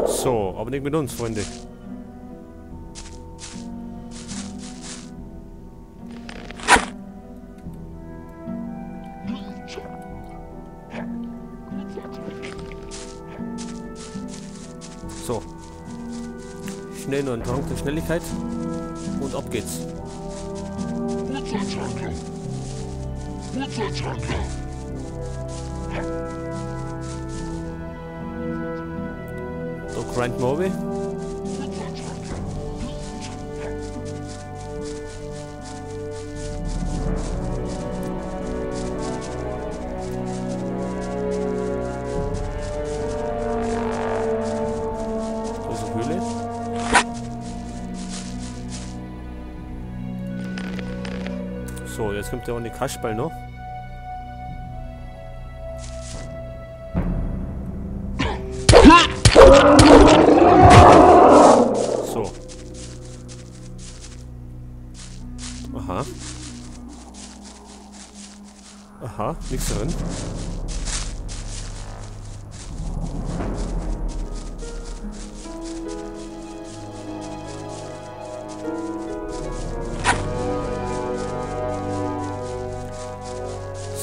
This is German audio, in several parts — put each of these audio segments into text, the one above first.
So, aber nicht mit uns, Freunde. So. Schnell nur ein Trank der Schnelligkeit. Und ab geht's. So, grind Mobi. So, jetzt kommt der auch die Kasperl noch. So. Aha. Aha, nichts drin.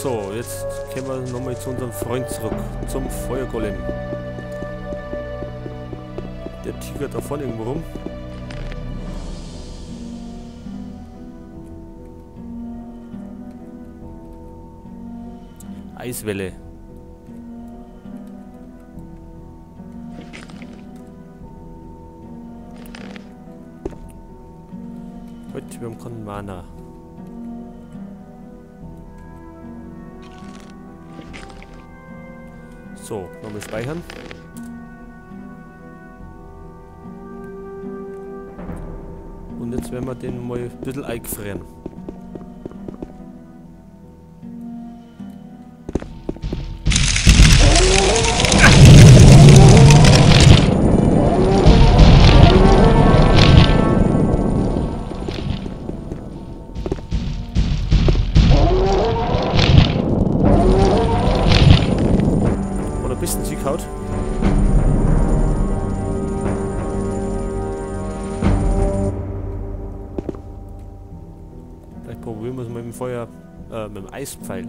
So, jetzt kommen wir nochmal zu unserem Freund zurück, zum Feuergolem. Der Tiger da vorne irgendwo rum. Eiswelle. Heute, wir haben keinen Mana. So, nochmal speichern. Und jetzt werden wir den mal ein bisschen eingefrieren. Bisschen sie kaut. Vielleicht probieren wir es mit dem Feuer, mit dem Eispfeil.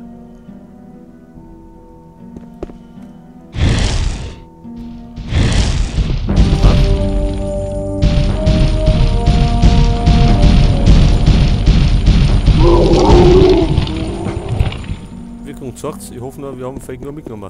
Wirkung sagt's. Ich hoffe nur, wir haben vielleicht nur mitgenommen.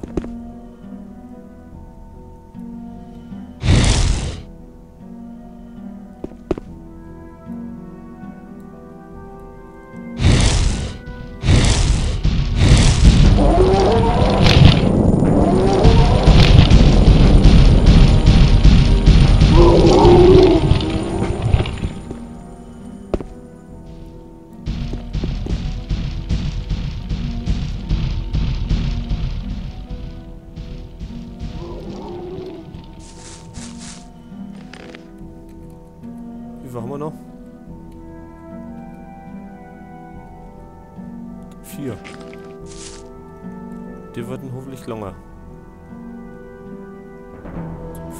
Wie viel haben wir noch? 4. Die werden hoffentlich länger.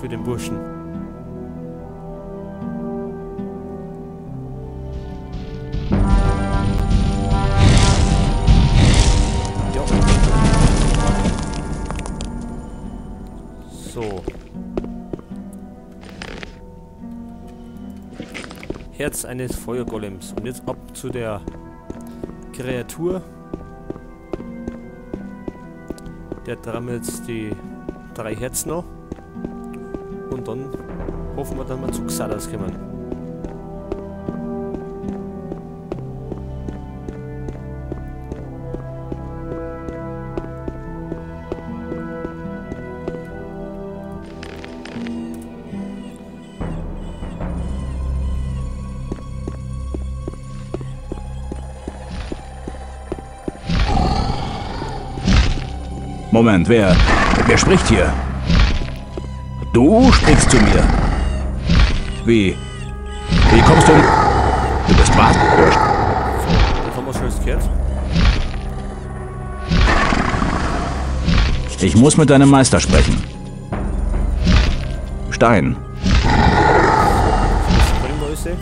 Für den Burschen. Ja. So. Herz eines Feuergolems. Und jetzt ab zu der Kreatur. Der trammelt jetzt die 3 Herzen noch. Und dann hoffen wir, dass wir zu Xalas kommen. Moment, wer spricht hier? Du sprichst zu mir. Wie kommst du? Du bist was? So, jetzt haben wir schon das gehört. Ich muss mit deinem Meister sprechen. Stein. Springmäuse.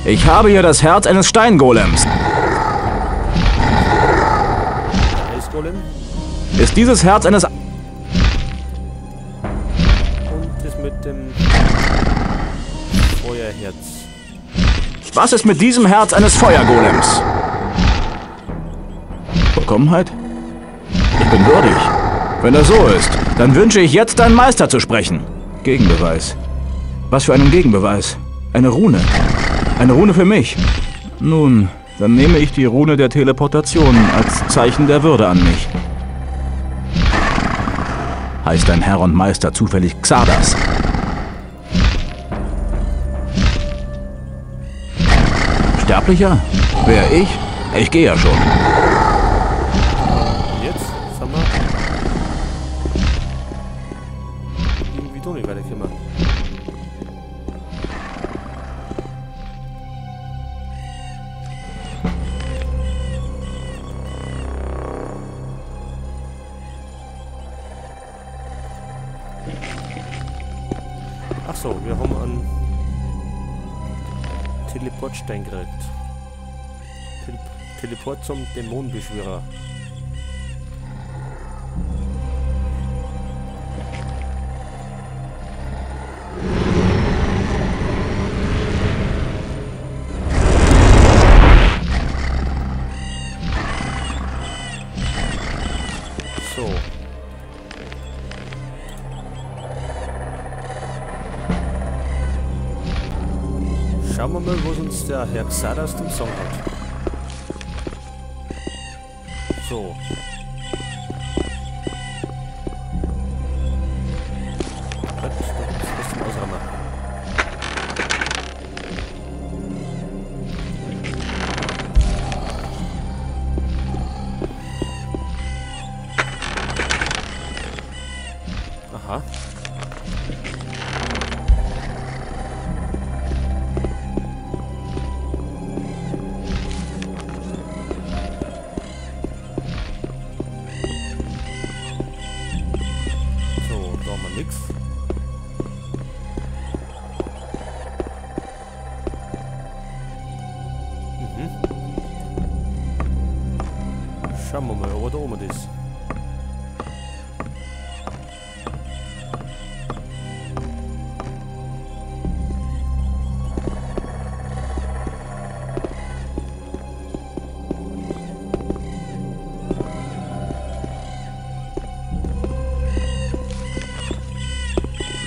Ich habe hier das Herz eines Steingolems. Eisgolem. Ist dieses Herz eines... Und das mit dem Feuerherz. Was ist mit diesem Herz eines Feuergolems? Vollkommenheit? Ich bin würdig. Wenn das so ist, dann wünsche ich jetzt, deinen Meister zu sprechen. Gegenbeweis. Was für einen Gegenbeweis? Eine Rune. Eine Rune für mich. Nun, dann nehme ich die Rune der Teleportation als Zeichen der Würde an mich. Heißt dein Herr und Meister zufällig Xardas? Sterblicher? Wer ich? Ich gehe ja schon. Jetzt? Sag mal. Irgendwie doch nicht weiterkommen. Ach so, wir haben einen Teleportstein gekriegt. Teleport zum Dämonenbeschwörer. So. Schauen wir mal, was uns der Herr Xardas zum Song hat. So. Das zum Ausrammer. Aha. Nix. Schauen wir mal, ob er da oben ist.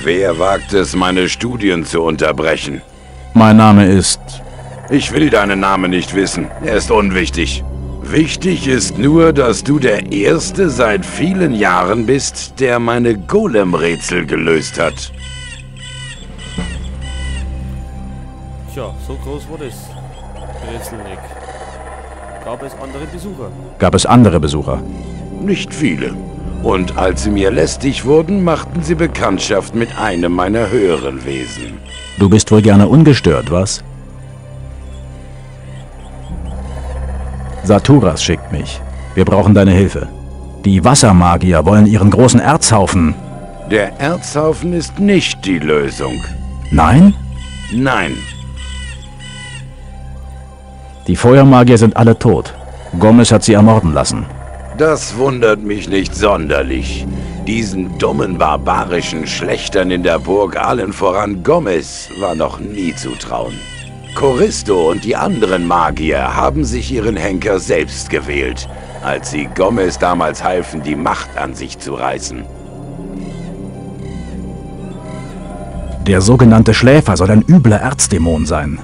Wer wagt es, meine Studien zu unterbrechen? Mein Name ist... Ich will deinen Namen nicht wissen. Er ist unwichtig. Wichtig ist nur, dass du der Erste seit vielen Jahren bist, der meine Golem-Rätsel gelöst hat. Tja, so groß war das Rätsel nicht. Gab es andere Besucher? Gab es andere Besucher? Nicht viele. Und als sie mir lästig wurden, machten sie Bekanntschaft mit einem meiner höheren Wesen. Du bist wohl gerne ungestört, was? Saturas schickt mich. Wir brauchen deine Hilfe. Die Wassermagier wollen ihren großen Erzhaufen... Der Erzhaufen ist nicht die Lösung. Nein? Nein. Die Feuermagier sind alle tot. Gomez hat sie ermorden lassen. Das wundert mich nicht sonderlich. Diesen dummen, barbarischen Schlechtern in der Burg, allen voran Gomez, war noch nie zu trauen. Choristo und die anderen Magier haben sich ihren Henker selbst gewählt, als sie Gomez damals halfen, die Macht an sich zu reißen. Der sogenannte Schläfer soll ein übler Erzdämon sein.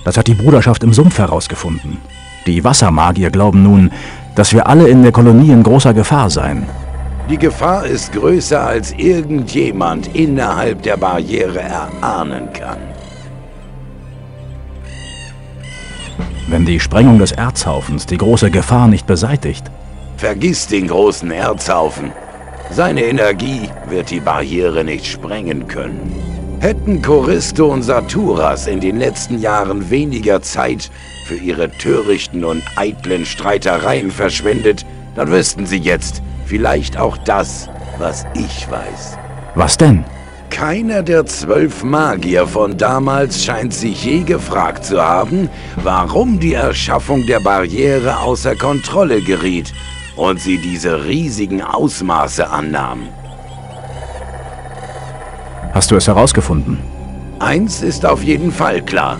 Das hat die Bruderschaft im Sumpf herausgefunden. Die Wassermagier glauben nun, dass wir alle in der Kolonie in großer Gefahr seien. Die Gefahr ist größer, als irgendjemand innerhalb der Barriere erahnen kann. Wenn die Sprengung des Erzhaufens die große Gefahr nicht beseitigt. Vergiss den großen Erzhaufen. Seine Energie wird die Barriere nicht sprengen können. Hätten Choristo und Saturas in den letzten Jahren weniger Zeit für ihre törichten und eitlen Streitereien verschwendet, dann wüssten sie jetzt, Vielleicht auch das, was ich weiß. Was denn? Keiner der 12 Magier von damals scheint sich je gefragt zu haben, warum die Erschaffung der Barriere außer Kontrolle geriet und sie diese riesigen Ausmaße annahm. Hast du es herausgefunden? Eins ist auf jeden Fall klar.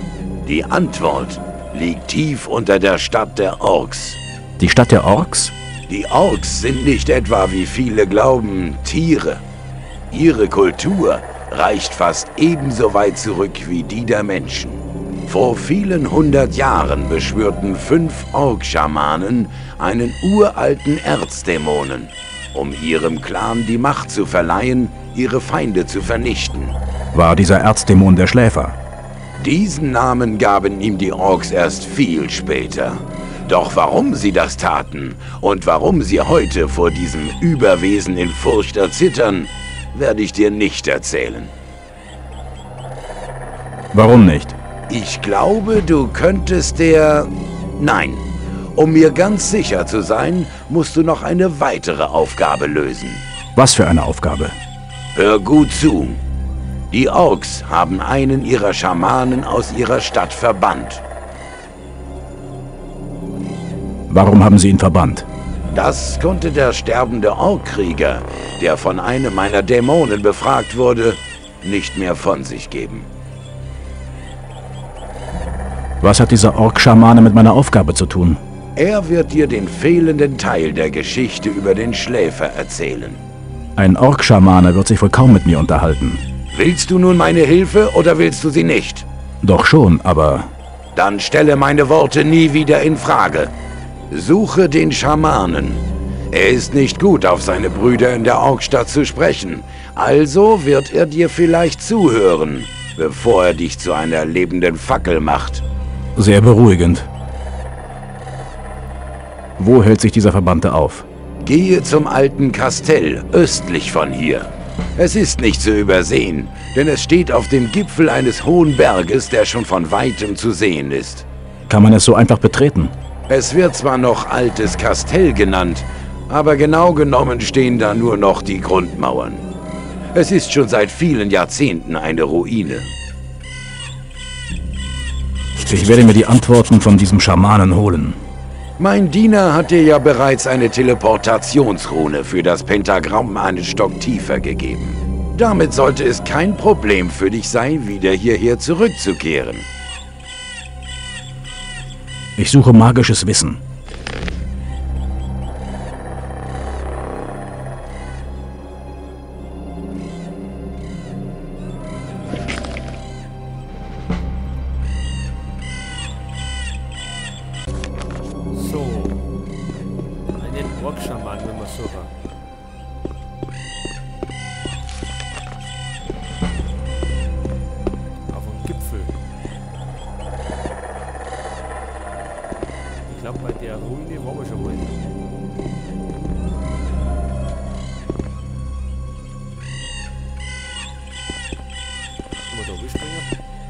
Die Antwort liegt tief unter der Stadt der Orks. Die Stadt der Orks? Die Orks sind nicht etwa, wie viele glauben, Tiere. Ihre Kultur reicht fast ebenso weit zurück wie die der Menschen. Vor vielen 100 Jahren beschwörten 5 Ork-Schamanen einen uralten Erzdämonen, um ihrem Clan die Macht zu verleihen, ihre Feinde zu vernichten. War dieser Erzdämon der Schläfer? Diesen Namen gaben ihm die Orks erst viel später. Doch warum sie das taten und warum sie heute vor diesem Überwesen in Furcht erzittern, werde ich dir nicht erzählen. Warum nicht? Ich glaube, du könntest Nein. Um mir ganz sicher zu sein, musst du noch eine weitere Aufgabe lösen. Was für eine Aufgabe? Hör gut zu. Die Orks haben einen ihrer Schamanen aus ihrer Stadt verbannt. Warum haben sie ihn verbannt? Das konnte der sterbende Orkkrieger, der von einem meiner Dämonen befragt wurde, nicht mehr von sich geben. Was hat dieser Ork-Schamane mit meiner Aufgabe zu tun? Er wird dir den fehlenden Teil der Geschichte über den Schläfer erzählen. Ein Ork-Schamane wird sich wohl kaum mit mir unterhalten. Willst du nun meine Hilfe oder willst du sie nicht? Doch schon, aber... Dann stelle meine Worte nie wieder in Frage. Suche den Schamanen. Er ist nicht gut, auf seine Brüder in der Orkstadt zu sprechen. Also wird er dir vielleicht zuhören, bevor er dich zu einer lebenden Fackel macht. Sehr beruhigend. Wo hält sich dieser Verbannte auf? Gehe zum alten Kastell, östlich von hier. Es ist nicht zu übersehen, denn es steht auf dem Gipfel eines hohen Berges, der schon von weitem zu sehen ist. Kann man es so einfach betreten? Es wird zwar noch Altes Kastell genannt, aber genau genommen stehen da nur noch die Grundmauern. Es ist schon seit vielen Jahrzehnten eine Ruine. Ich werde mir die Antworten von diesem Schamanen holen. Mein Diener hat dir ja bereits eine Teleportationsrune für das Pentagramm einen Stock tiefer gegeben. Damit sollte es kein Problem für dich sein, wieder hierher zurückzukehren. Ich suche magisches Wissen. So. Einen Ork-Schaman, wenn wir suchen. Auf dem Gipfel. Ich glaube, bei der Ruine waren wir schon mal. Können wir da rüberspringen?